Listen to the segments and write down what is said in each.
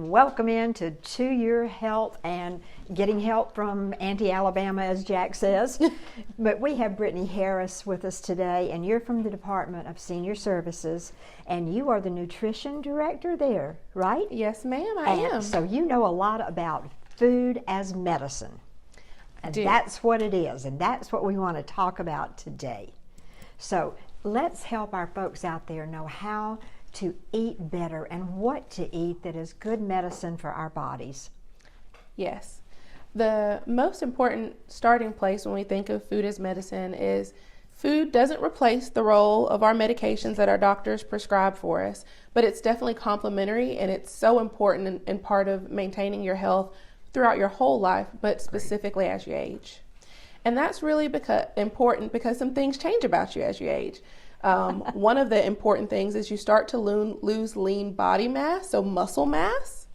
and welcome into To Your Health and getting help from Auntie Alabama, as Jack says. But we have Brittani Harris with us today, and you're from the Department of Senior Services, and you are the nutrition director there, right? Yes, ma'am, I am. So you know a lot about food as medicine. And that's what it is, and that's what we want to talk about today. So let's help our folks out there know how to eat better and what to eat that is good medicine for our bodies. Yes. The most important starting place when we think of food as medicine is food doesn't replace the role of our medications that our doctors prescribe for us, but it's definitely complementary, and it's so important and part of maintaining your health throughout your whole life, but specifically as you age. And that's really important because some things change about you as you age. One of the important things is you start to lose lean body mass, so muscle mass.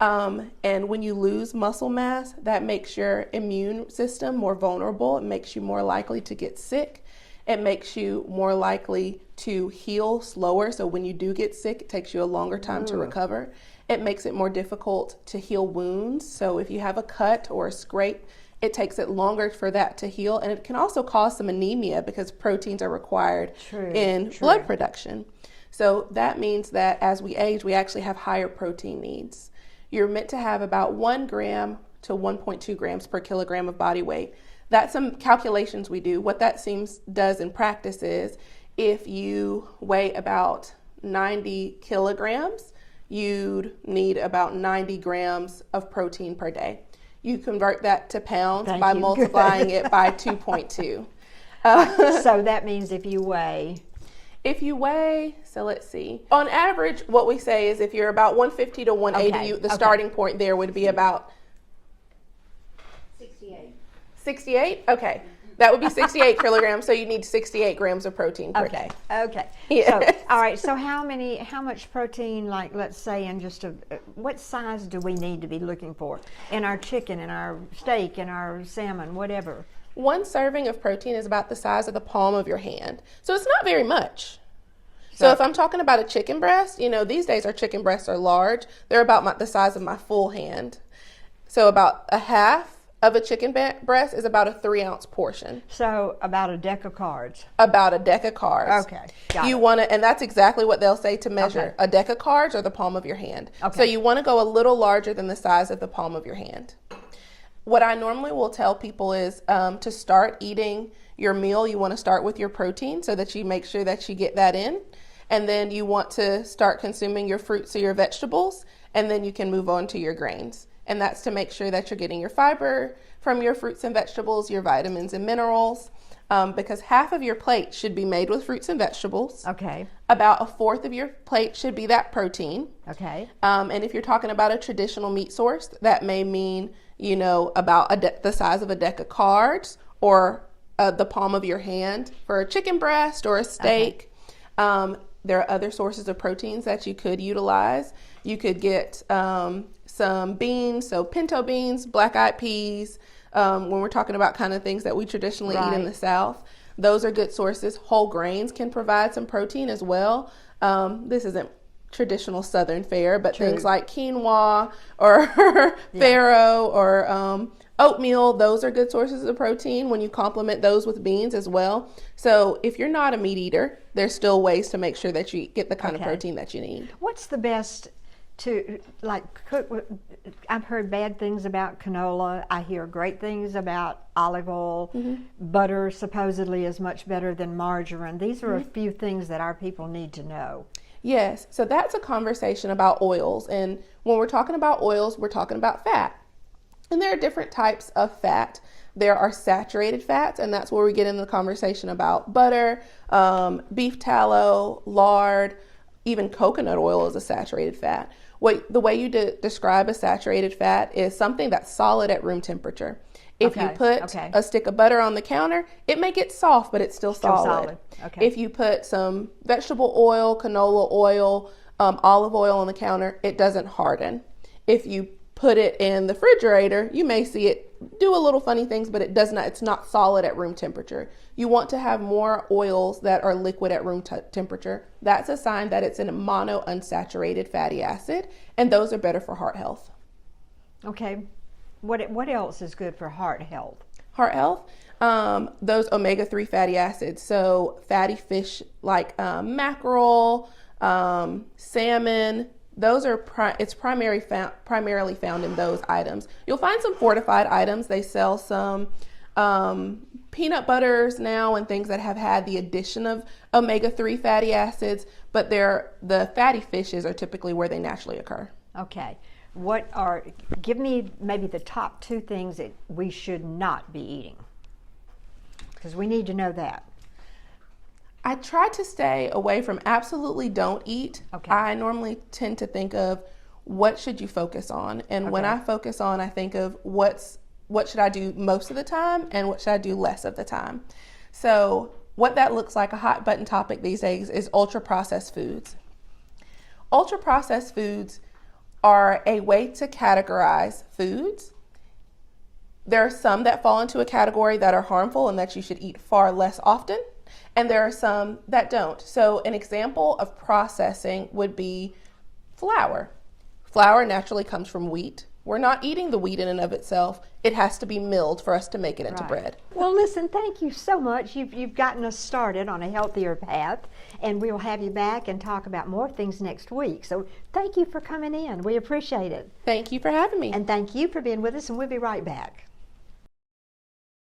And when you lose muscle mass, that makes your immune system more vulnerable. It makes you more likely to get sick. It makes you more likely to heal slower. So when you do get sick, it takes you a longer time to recover. It makes it more difficult to heal wounds. So if you have a cut or a scrape, it takes it longer for that to heal, and it can also cause some anemia because proteins are required in blood production. So that means that as we age, we actually have higher protein needs. You're meant to have about 1 gram to 1.2 grams per kilogram of body weight. That's some calculations we do. What that does in practice is if you weigh about 90 kilograms, you'd need about 90 grams of protein per day. You convert that to pounds by multiplying it by 2.2. So that means if you weigh, so let's see. On average, what we say is if you're about 150 to 180, the starting point there would be about 68. 68? Okay. That would be 68 kilograms, so you need 68 grams of protein per day. Okay. Yes. So, all right. So how much protein, like let's say in just what size do we need to be looking for in our chicken, in our steak, in our salmon, whatever? 1 serving of protein is about the size of the palm of your hand. So it's not very much. So if I'm talking about a chicken breast, these days our chicken breasts are large. They're about the size of my full hand. So about a half of a chicken breast is about a 3-ounce portion. So about a deck of cards. About a deck of cards. Okay. You want to, and that's exactly what they'll say to measure a deck of cards or the palm of your hand. Okay. So you want to go a little larger than the size of the palm of your hand. What I normally will tell people is to start eating your meal, you want to start with your protein so that you make sure that you get that in. And then you want to start consuming your fruits or your vegetables, and then you can move on to your grains. And that's to make sure that you're getting your fiber from your fruits and vegetables, your vitamins and minerals, because half of your plate should be made with fruits and vegetables. Okay. About a fourth of your plate should be that protein. Okay. And if you're talking about a traditional meat source, that may mean, about the size of a deck of cards or the palm of your hand for a chicken breast or a steak. Okay. There are other sources of proteins that you could utilize. You could get some beans, so pinto beans, black-eyed peas, when we're talking about kind of things that we traditionally eat in the South. Those are good sources. Whole grains can provide some protein as well. This isn't traditional Southern fare, but things like quinoa or farro or oatmeal, those are good sources of protein when you complement those with beans as well. So if you're not a meat eater, there's still ways to make sure that you get the kind of protein that you need. What's the best to cook with? I've heard bad things about canola. I hear great things about olive oil. Butter supposedly is much better than margarine. These are a few things that our people need to know. Yes, so that's a conversation about oils. And when we're talking about oils, we're talking about fat. And there are different types of fat. There are saturated fats, and that's where we get into the conversation about butter, beef tallow, lard, even coconut oil is a saturated fat. The way you describe a saturated fat is something that's solid at room temperature. If you put a stick of butter on the counter, it may get soft, but it's still solid. Okay. If you put some vegetable oil, canola oil, olive oil on the counter, it doesn't harden. If you put it in the refrigerator, you may see it do a little funny things, but it's not solid at room temperature. You want to have more oils that are liquid at room temperature. That's a sign that it's a monounsaturated fatty acid, and those are better for heart health. Okay. What else is good for heart health? Heart health, those omega-3 fatty acids. So fatty fish like mackerel, salmon, those are primarily found in those items. You'll find some fortified items. They sell some peanut butters now and things that have had the addition of omega-3 fatty acids, but the fatty fishes are typically where they naturally occur. Okay. Give me maybe the top 2 things that we should not be eating, because we need to know that. I try to stay away from absolutely don't eat. Okay. I normally tend to think of what should you focus on. And when I focus on, I think of what should I do most of the time and what should I do less of the time. So what that looks like, a hot button topic these days, is ultra processed foods. Ultra processed foods are a way to categorize foods. There are some that fall into a category that are harmful and that you should eat far less often. And there are some that don't. So an example of processing would be flour. Flour naturally comes from wheat. We're not eating the wheat in and of itself. It has to be milled for us to make it into bread. Well, listen, thank you so much. You've gotten us started on a healthier path, and we'll have you back and talk about more things next week. So thank you for coming in. We appreciate it. Thank you for having me. And thank you for being with us, and we'll be right back.